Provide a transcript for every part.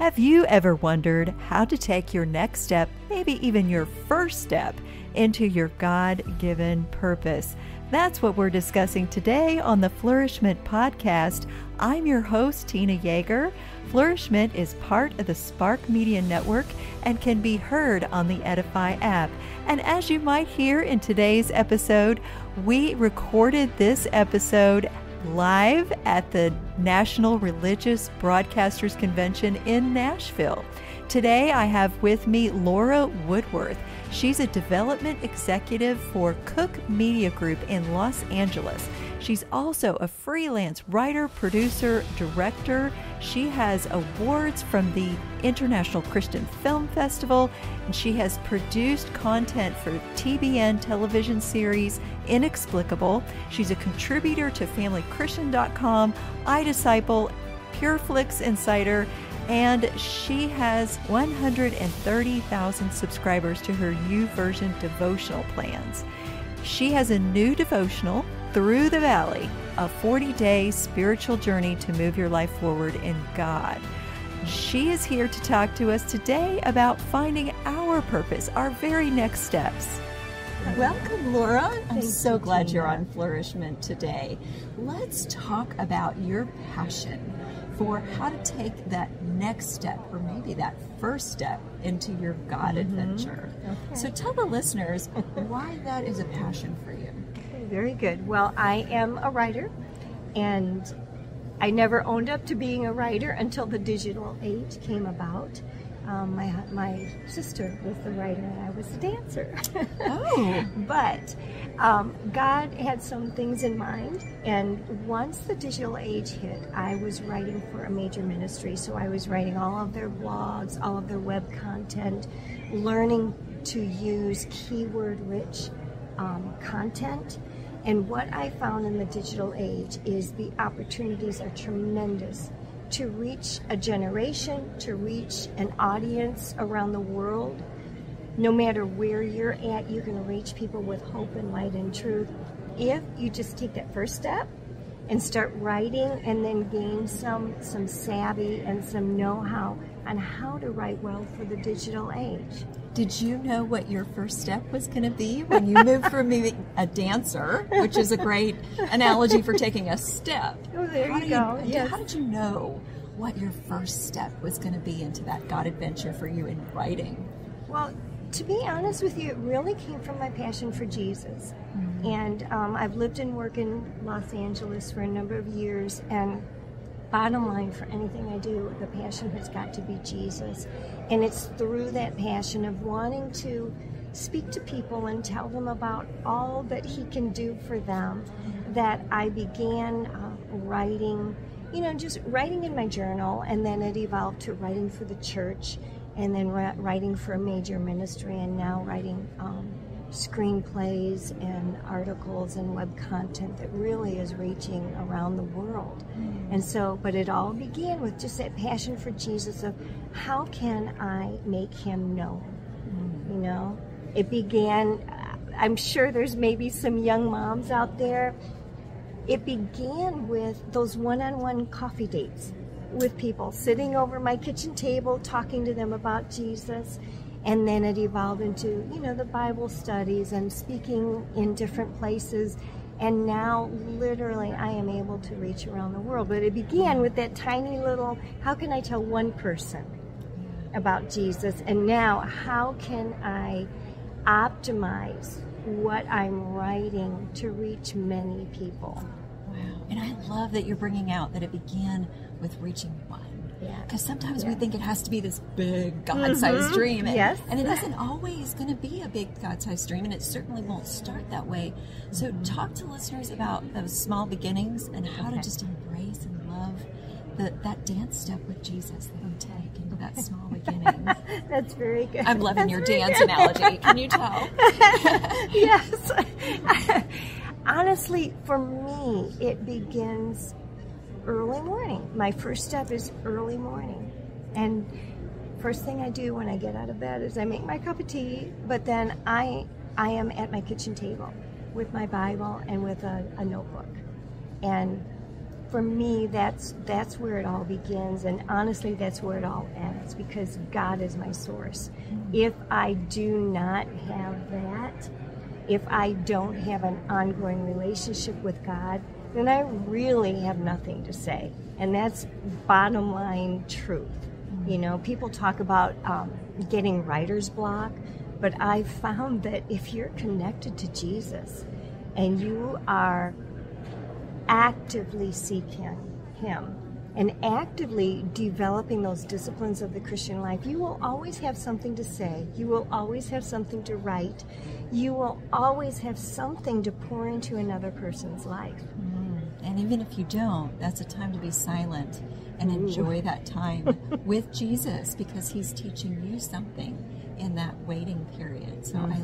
Have you ever wondered how to take your next step, maybe even your first step, into your God-given purpose? That's what we're discussing today on the Flourishment Podcast. I'm your host, Tina Yeager. Flourishment is part of the Spark Media Network and can be heard on the Edify app. And as you might hear in today's episode, we recorded this episode live at the National Religious Broadcasters Convention in Nashville. Today I have with me Laura Woodworth. She's a development executive for Cook Media Group in Los Angeles. She's also a freelance writer, producer, director. She has awards from the International Christian Film Festival, and she has produced content for TBN television series Inexplicable. She's a contributor to FamilyChristian.com, iDisciple, PureFlix Insider, and she has 130,000 subscribers to her YouVersion devotional plans. She has a new devotional, Through the Valley, a 40-day spiritual journey to move your life forward in God. She is here to talk to us today about finding our purpose, our very next steps. Welcome, Laura. I'm so glad you're on Flourishment today. Let's talk about your passion for how to take that next step, or maybe that first step, into your God adventure. Okay. So tell the listeners why that is a passion for you. Okay, very good. Well, I am a writer, and I never owned up to being a writer until the digital age came about. My sister was the writer and I was the dancer. Oh. But God had some things in mind, and once the digital age hit, I was writing for a major ministry. So I was writing all of their blogs, all of their web content, learning to use keyword-rich content. And what I found in the digital age is the opportunities are tremendous to reach a generation, to reach an audience around the world. No matter where you're at, you can reach people with hope and light and truth if you just take that first step and start writing, and then gain some savvy and some know-how on how to write well for the digital age. Did you know what your first step was going to be when you moved from being a dancer, which is a great analogy for taking a step? Oh, there you go. Yes. How did you know what your first step was going to be into that God adventure for you in writing? Well, to be honest with you, it really came from my passion for Jesus. Mm-hmm. And I've lived and worked in Los Angeles for a number of years, and bottom line, for anything I do, the passion has got to be Jesus. And it's through that passion of wanting to speak to people and tell them about all that He can do for them that I began writing, just writing in my journal, and then it evolved to writing for the church, and then writing for a major ministry, and now writing screenplays and articles and web content that really is reaching around the world. And so, but it all began with just that passion for Jesus of how can I make Him known? It began, I'm sure there's maybe some young moms out there, it began with those one-on-one coffee dates with people, sitting over my kitchen table, talking to them about Jesus. And then it evolved into, the Bible studies and speaking in different places. And now, literally, I am able to reach around the world. But it began with that tiny little, how can I tell one person about Jesus? And now, how can I optimize what I'm writing to reach many people? Wow. And I love that you're bringing out that it began with reaching one. Because sometimes we think it has to be this big God-sized dream. And it isn't always going to be a big God-sized dream, and it certainly won't start that way. So talk to listeners about those small beginnings and how to just embrace and love that dance step with Jesus that you take into that small beginning. That's very good. I'm loving your dance analogy. Can you tell? Yes. Honestly, for me, it begins early morning. My first step is early morning. And first thing I do when I get out of bed is I make my cup of tea, but then I am at my kitchen table with my Bible and with a notebook. And for me, that's where it all begins, and honestly, that's where it all ends, because God is my source. If I do not have that, if I don't have an ongoing relationship with God, then I really have nothing to say. And that's bottom line truth. You know, people talk about getting writer's block, but I've found that if you're connected to Jesus and you are actively seeking Him and actively developing those disciplines of the Christian life, you will always have something to say. You will always have something to write. You will always have something to pour into another person's life. And even if you don't, that's a time to be silent and enjoy that time with Jesus, because He's teaching you something in that waiting period. So I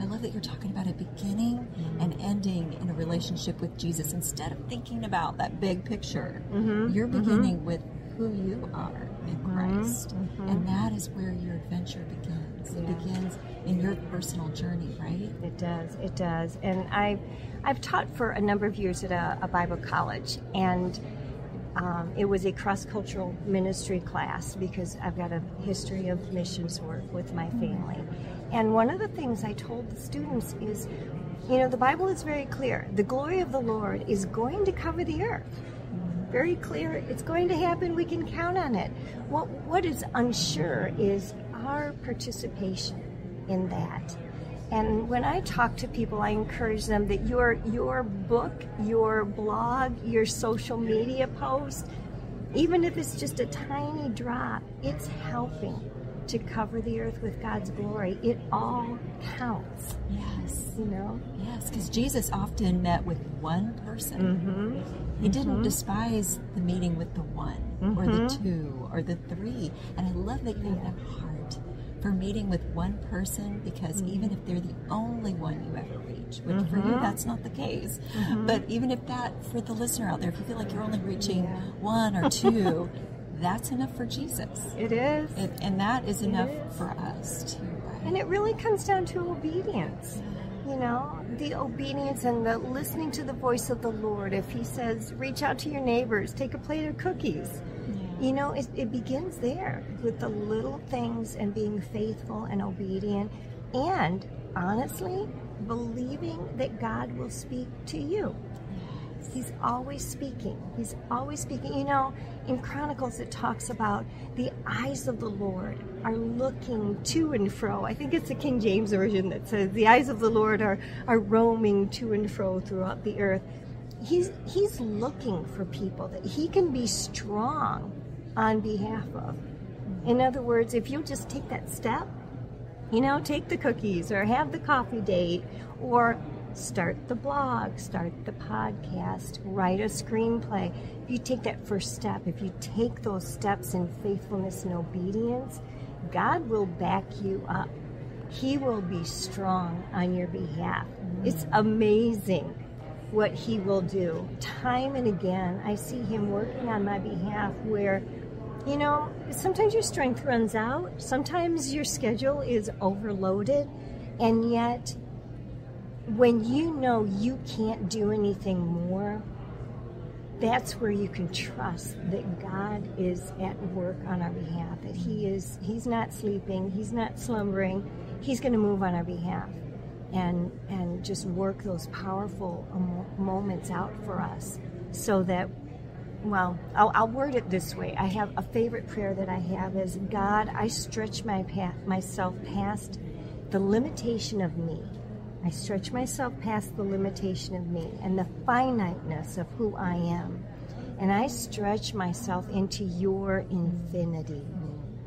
love that you're talking about it beginning and ending in a relationship with Jesus. Instead of thinking about that big picture, you're beginning with who you are in Christ. And that is where your adventure begins. It begins in your personal journey, right? It does. And I've taught for a number of years at a Bible college, and it was a cross-cultural ministry class because I've got a history of missions work with my family. And one of the things I told the students is, you know, the Bible is very clear. The glory of the Lord is going to cover the earth. Very clear. It's going to happen. We can count on it. What is unsure is our participation in that. And when I talk to people, I encourage them that your book, your blog, your social media post, even if it's just a tiny drop, it's helping to cover the earth with God's glory. It all counts. Yes. You know? Yes, because Jesus often met with one person. He didn't despise the meeting with the one or the two or the three. And I love that you have that heart for meeting with one person, because even if they're the only one you ever reach, which for you that's not the case, but even if that, for the listener out there, if you feel like you're only reaching one or two, that's enough for Jesus. It is. And that is enough for us too, right? And it really comes down to obedience. You know, the obedience and the listening to the voice of the Lord. If He says, reach out to your neighbors, take a plate of cookies, you know, it begins there with the little things and being faithful and obedient, and honestly, believing that God will speak to you. He's always speaking. He's always speaking. You know, in Chronicles it talks about the eyes of the Lord are looking to and fro. I think it's the King James Version that says the eyes of the Lord are roaming to and fro throughout the earth. He's looking for people that He can be strong on behalf of. In other words, if you just take that step, you know, take the cookies or have the coffee date or start the blog, start the podcast, write a screenplay. If you take that first step, if you take those steps in faithfulness and obedience, God will back you up. He will be strong on your behalf. It's amazing what He will do. Time and again, I see Him working on my behalf where, you know, sometimes your strength runs out, sometimes your schedule is overloaded, and yet when you know you can't do anything more, that's where you can trust that God is at work on our behalf, that He's not sleeping, He's not slumbering, He's going to move on our behalf and just work those powerful moments out for us, so that, well, I'll word it this way. I have a favorite prayer that I have is, God, I stretch myself past the limitation of me. I stretch myself past the limitation of me and the finiteness of who I am. And I stretch myself into your infinity,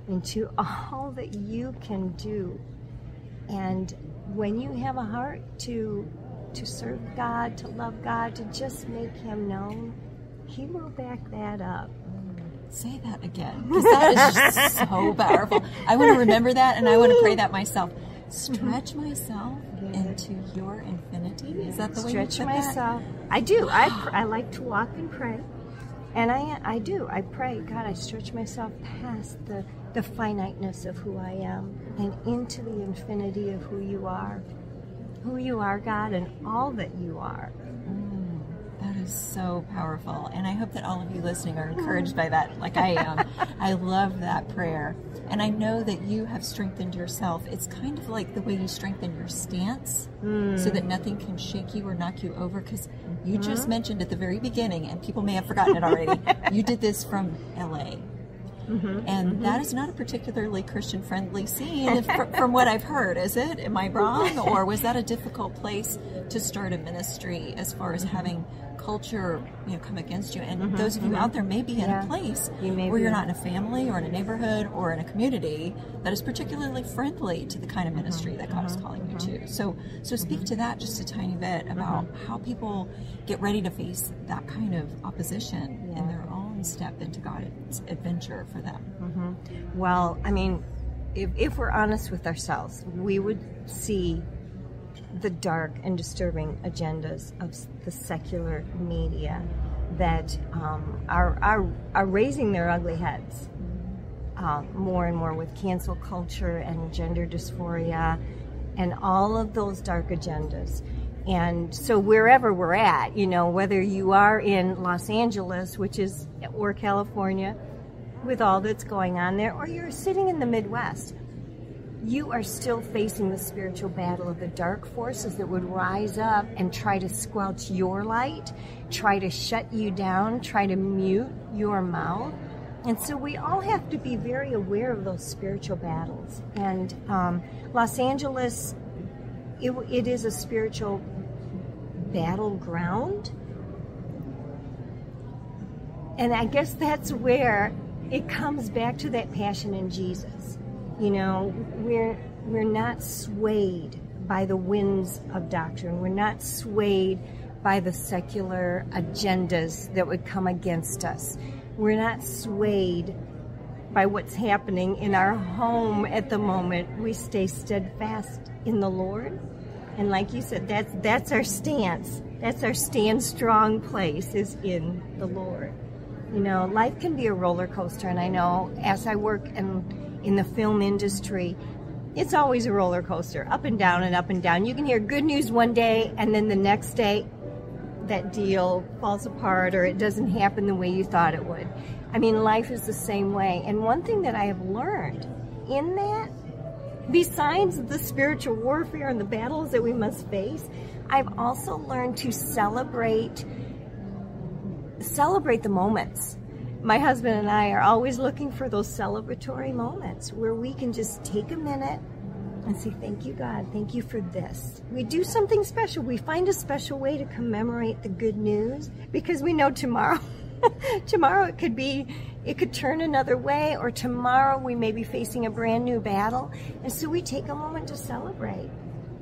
into all that you can do. And when you have a heart to serve God, to love God, to just make Him known, He will back that up. Say that again, because that is just so powerful. I want to remember that, and I want to pray that myself. Stretch myself into your infinity. Is that the way you put Stretch myself. That? I do. I like to walk and pray, and I do. I pray, God, I stretch myself past the finiteness of who I am and into the infinity of who you are, God, and all that you are. That is so powerful. And I hope that all of you listening are encouraged by that, like I am. I love that prayer. And I know that you have strengthened yourself. It's kind of like the way you strengthen your stance so that nothing can shake you or knock you over. Because you just mentioned at the very beginning, and people may have forgotten it already, you did this from LA. And that is not a particularly Christian-friendly scene, from what I've heard, is it? Am I wrong? Or was that a difficult place to start a ministry as far as having culture, come against you? And those of you out there may be in a place where you're not in a family or in a neighborhood or in a community that is particularly friendly to the kind of ministry that God is calling you to. So speak to that just a tiny bit about how people get ready to face that kind of opposition in their own step into God's adventure for them. Well, I mean, if we're honest with ourselves, we would see the dark and disturbing agendas of the secular media that are raising their ugly heads more and more with cancel culture and gender dysphoria and all of those dark agendas. And so wherever we're at, whether you are in Los Angeles, or California, with all that's going on there, or you're sitting in the Midwest, you are still facing the spiritual battle of the dark forces that would rise up and try to squelch your light, try to shut you down, try to mute your mouth. And so we all have to be very aware of those spiritual battles. And Los Angeles, it is a spiritual battleground. And I guess that's where it comes back to that passion in Jesus. We're not swayed by the winds of doctrine. We're not swayed by the secular agendas that would come against us. We're not swayed by what's happening in our home at the moment. We stay steadfast in the Lord. And like you said, that's our stance. That's our stand strong place, is in the Lord. Life can be a roller coaster, and I know as I work in the film industry, it's always a roller coaster, up and down and up and down. You can hear good news one day, and then the next day, that deal falls apart or it doesn't happen the way you thought it would. I mean, life is the same way. And one thing that I have learned in that, besides the spiritual warfare and the battles that we must face, I've also learned to celebrate the moments. My husband and I are always looking for those celebratory moments where we can just take a minute and say, thank you, God, thank you for this. We do something special. We find a special way to commemorate the good news, because we know tomorrow it could turn another way, or tomorrow we may be facing a brand new battle. And so we take a moment to celebrate.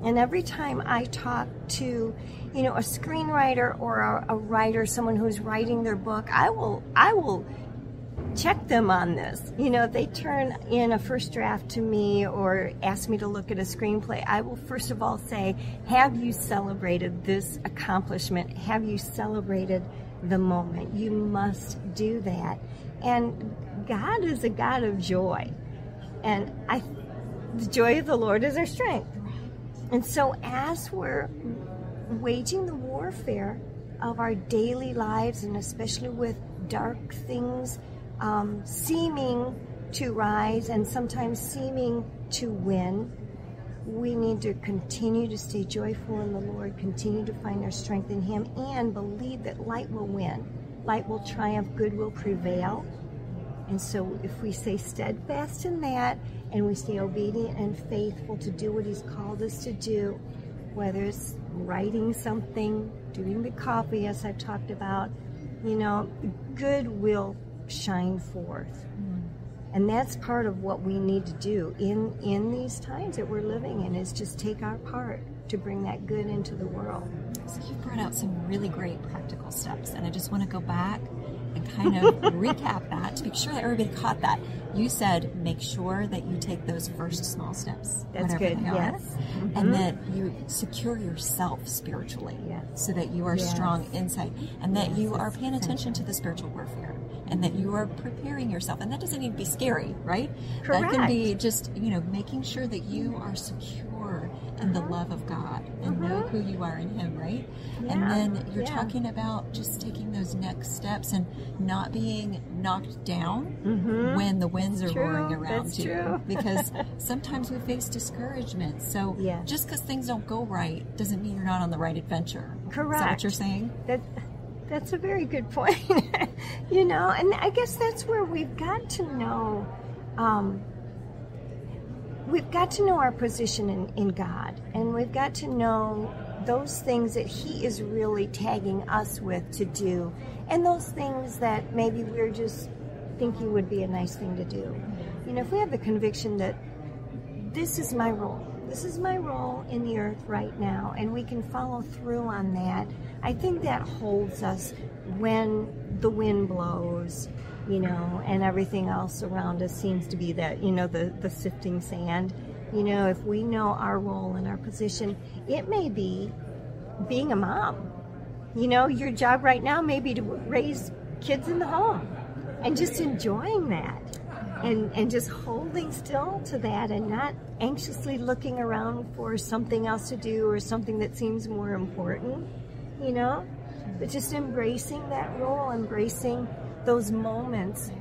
And every time I talk to, a screenwriter or a writer, someone who's writing their book, I will check them on this. If they turn in a first draft to me or ask me to look at a screenplay, I will first of all say, have you celebrated this accomplishment? Have you celebrated the moment? You must do that. And God is a God of joy. And the joy of the Lord is our strength. And so as we're waging the warfare of our daily lives, and especially with dark things seeming to rise and sometimes seeming to win, we need to continue to stay joyful in the Lord, continue to find our strength in Him, and believe that light will win. Light will triumph, good will prevail. And so if we stay steadfast in that, and we stay obedient and faithful to do what He's called us to do, whether it's writing something, doing the coffee, as I've talked about, good will shine forth. And that's part of what we need to do in these times that we're living in, is just take our part to bring that good into the world. So you brought out some really great practical steps, and I just want to go back and kind of recap that to make sure that everybody caught that. You said make sure that you take those first small steps. That's good, yes. And that you secure yourself spiritually, so that you are strong inside, and that you are paying attention to the spiritual warfare, and that you are preparing yourself. And that doesn't need to be scary, right? Correct. That can be just, making sure that you are secure in the love of God and know who you are in Him, right? Yeah. And then you're talking about just taking those next steps and not being knocked down when the winds are roaring around That's you. true. Because sometimes we face discouragement. So just because things don't go right doesn't mean you're not on the right adventure. Correct. Is that what you're saying? That's a very good point. You know, and I guess that's where we've got to know, our position in God, and we've got to know those things that He is really tagging us with to do, and those things that maybe we're just thinking would be a nice thing to do. You know, if we have the conviction that this is my role, this is my role in the earth right now, and we can follow through on that, I think that holds us when the wind blows, you know, and everything else around us seems to be that, you know, the sifting sand. You know, if we know our role and our position, it may be being a mom. You know, your job right now may be to raise kids in the home and just enjoying that. And just holding still to that and not anxiously looking around for something else to do or something that seems more important, you know? But just embracing that role, embracing those moments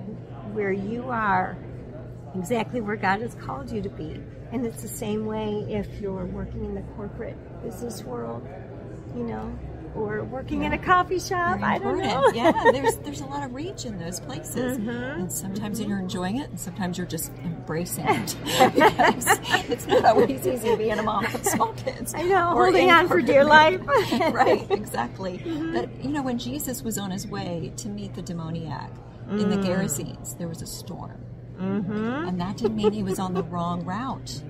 where you are exactly where God has called you to be. And it's the same way if you're working in the corporate business world, you know, or working in a coffee shop. I don't know. Yeah, there's a lot of reach in those places. And sometimes you're enjoying it, and sometimes you're just embracing it. Because it's not always easy being a mom with small kids. I know, holding on for dear life. Right, exactly. But, you know, when Jesus was on His way to meet the demoniac in the Gerasenes, there was a storm. And that didn't mean He was on the wrong route.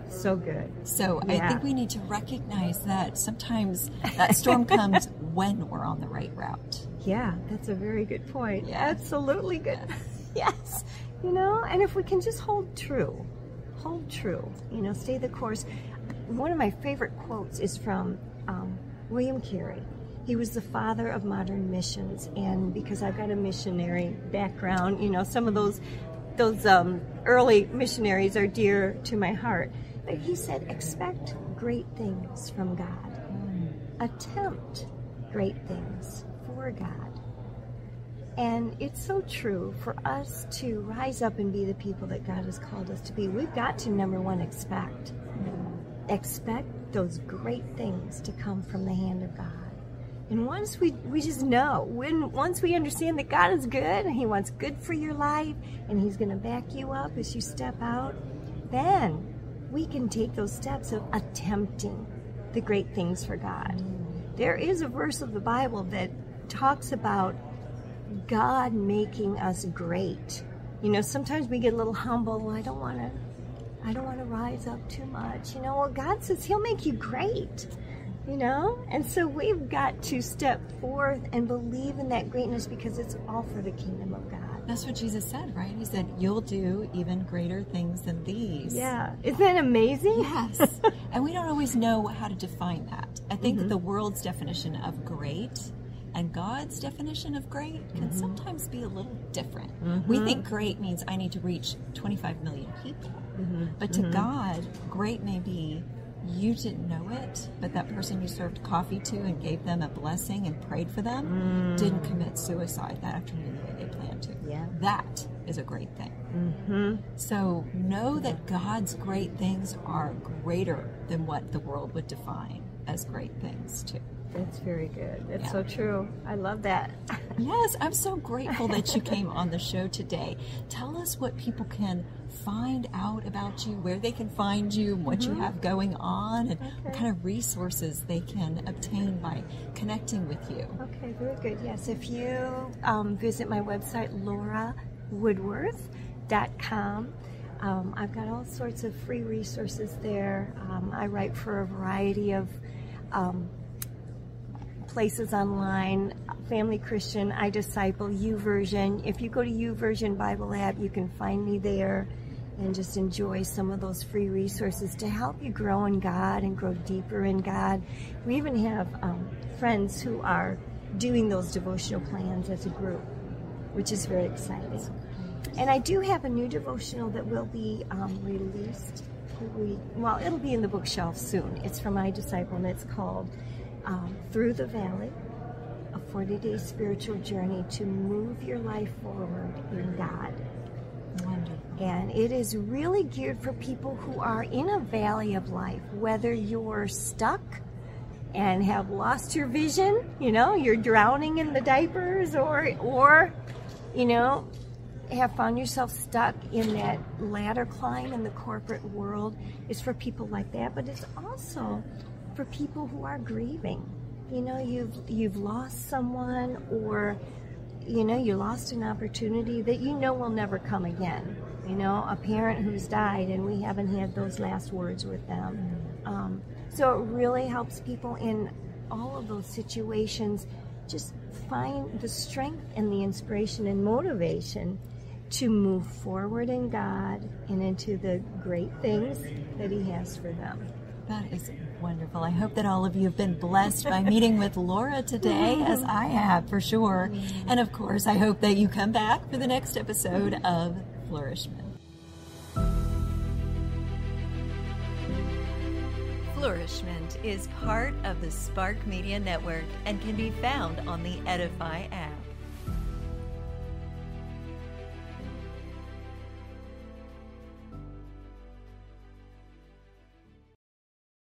So good. So I think we need to recognize that sometimes that storm comes when we're on the right route. Yeah, that's a very good point. Yeah. Absolutely good. Yes. You know, and if we can just hold true, you know, stay the course. One of my favorite quotes is from William Carey. He was the father of modern missions, and because I've got a missionary background, you know, some of those early missionaries are dear to my heart. But he said, expect great things from God. Attempt great things for God. And it's so true for us to rise up and be the people that God has called us to be. We've got to, number one, expect. Expect those great things to come from the hand of God. And once we just know, once we understand that God is good and He wants good for your life and He's going to back you up as you step out, then we can take those steps of attempting the great things for God. There is a verse of the Bible that talks about God making us great. You know, sometimes we get a little humble. I don't want to rise up too much. You know, well, God says He'll make you great. You know, and so we've got to step forth and believe in that greatness because it's all for the kingdom of God. That's what Jesus said, right? He said, you'll do even greater things than these. Yeah. Isn't that amazing? Yes. And we don't always know how to define that. I think that the world's definition of great and God's definition of great can sometimes be a little different. We think great means I need to reach 25 million people. But to God, great may be you didn't know it, but that person you served coffee to and gave them a blessing and prayed for them didn't commit suicide that afternoon the way they planned to. Yeah. That is a great thing. So know that God's great things are greater than what the world would define as great things too. That's very good. That's so true. I love that. Yes, I'm so grateful that you came on the show today. Tell us what people can find out about you, where they can find you, what you have going on, and what kind of resources they can obtain by connecting with you. Okay, very good. Yes, if you visit my website, laurawoodworth.com, I've got all sorts of free resources there. I write for a variety of places online. Family Christian, I Disciple, YouVersion. If you go to YouVersion Bible app, you can find me there and just enjoy some of those free resources to help you grow in God and grow deeper in God. We even have friends who are doing those devotional plans as a group, which is very exciting. And I do have a new devotional that will be released well, it'll be in the bookshelf soon. It's from my disciple, and it's called Through the Valley, a 40-day spiritual journey to move your life forward in God. Wonderful. And it is really geared for people who are in a valley of life, whether you're stuck and have lost your vision, you're drowning in the diapers, or have found yourself stuck in that ladder climb in the corporate world. It's for people like that, but it's also for people who are grieving. You've lost someone, or you lost an opportunity that will never come again. A parent who's died and we haven't had those last words with them. So it really helps people in all of those situations just find the strength and the inspiration and motivation to move forward in God and into the great things that He has for them. That is wonderful. I hope that all of you have been blessed by meeting with Laura today, as I have for sure. And of course, I hope that you come back for the next episode of Flourishment. Flourishment is part of the Spark Media Network and can be found on the Edify app.